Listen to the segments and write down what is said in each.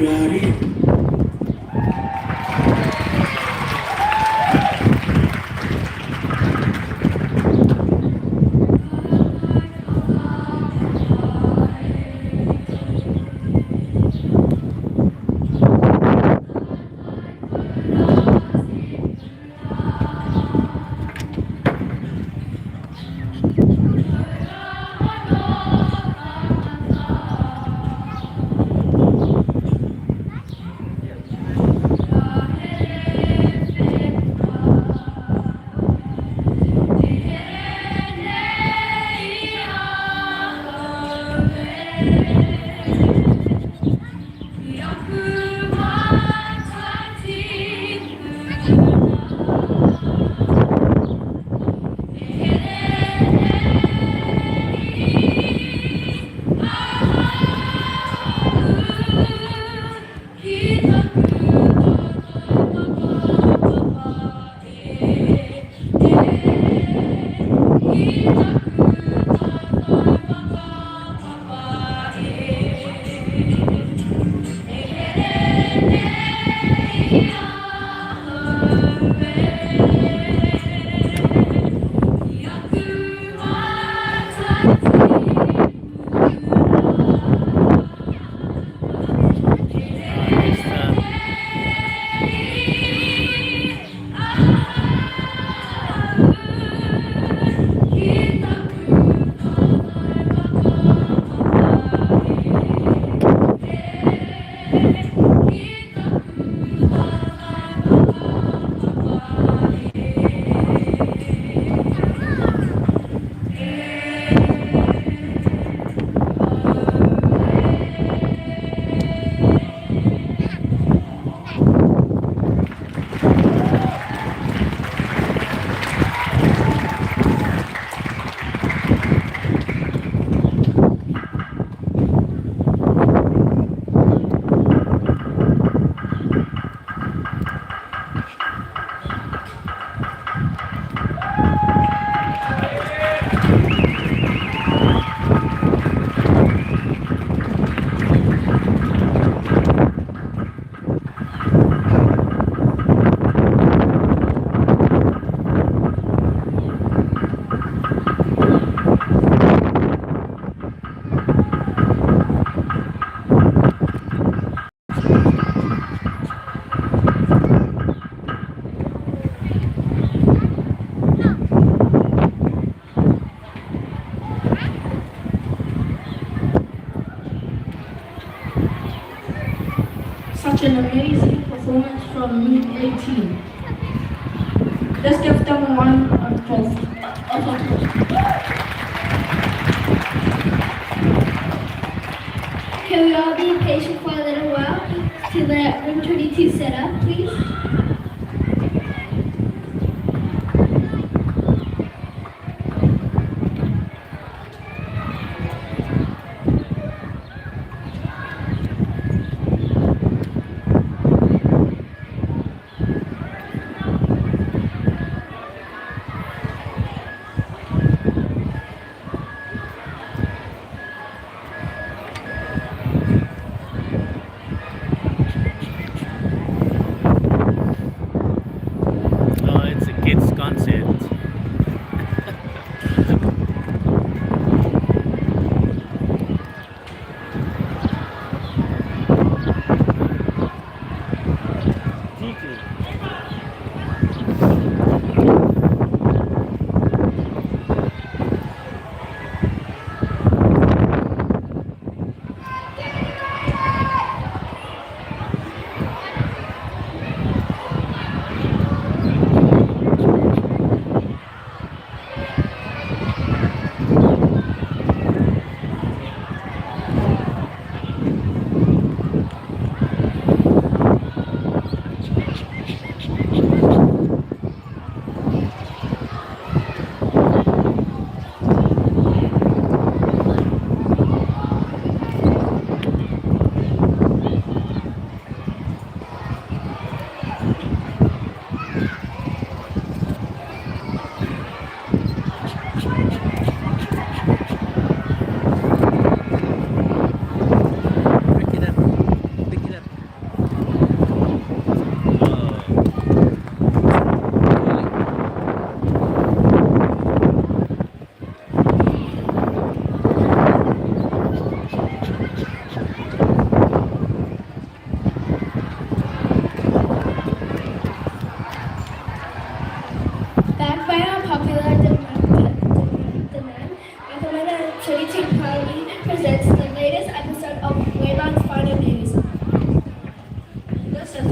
Primary. Such an amazing performance from Unit 18. Let's give them a round of applause. Can we all be patient for a little while to let room 22 set up, please?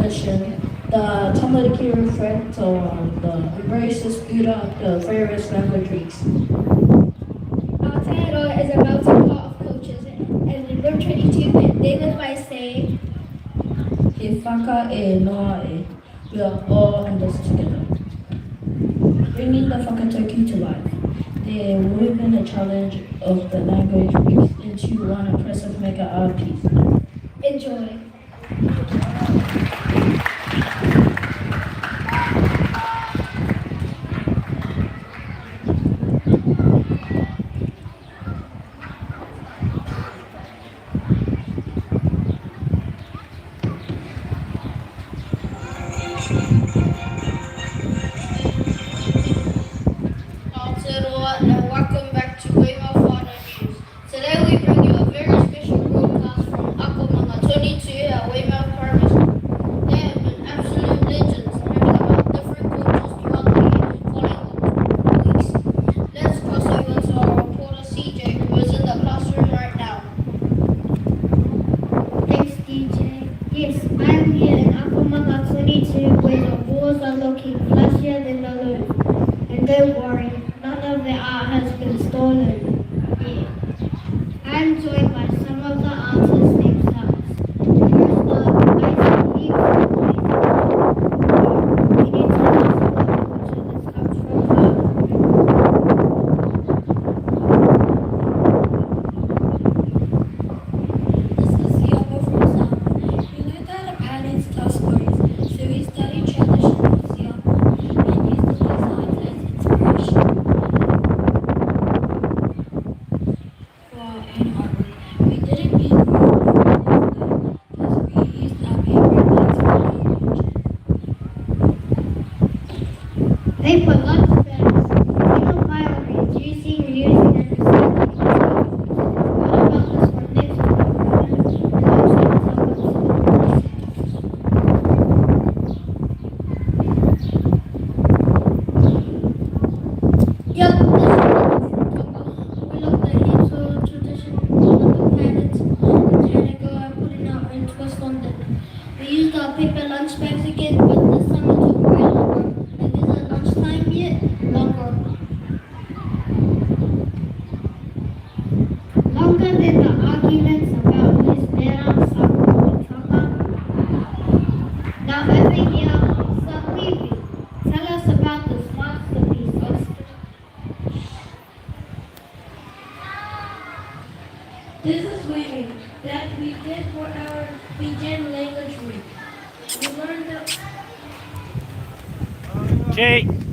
tradition, the Tamaliki reflect on the embraces Buddha of the various language weeks. Aotearoa is a melting pot of cultures, and in room 22, they live by saying, He whaka e noa e, we are all in this together. Bringing the whakatauki to life, they are woven the challenge of the language weeks into one impressive mega art piece. enjoy. Aotearoa, and welcome back to Weymouth News. Today we bring you a very special broadcast from Akamanga 22 at Weymouth Primary School. They have been absolute legends, learning about different cultures throughout the year following the weeks. Let's cross over to our reporter CJ, who is in the classroom right now. Thanks, DJ. Yes, I am here in Akamanga 22, where the walls are looking flashier than the Louvre. And don't worry, none of the art has been stolen yet. I am joined by some of the artists themselves. First up, I see you. Can you tell us what culture this comes from? This is Yoko from South. We learned how to patterns tell stories, so we studied traditional Siamo and used the designs as inspiration. For our own artwork, we didn't use real wood because we used our paper bags for language. They put lots of bags. Single file reducing, reusing, and recycling. What about this for next Yep, this is we love the Hazel tradition of the planets and Canada and putting our own twist on them. We used our paper lunch bags again, but this time it took way longer. And is it lunchtime yet? Longer. Longer than the arguments about who's better, Saku or Taka. Now over here, Sahivi, tell us about this masterpiece of This is Weymouth that we did for our weekend language week. We learned that Jay.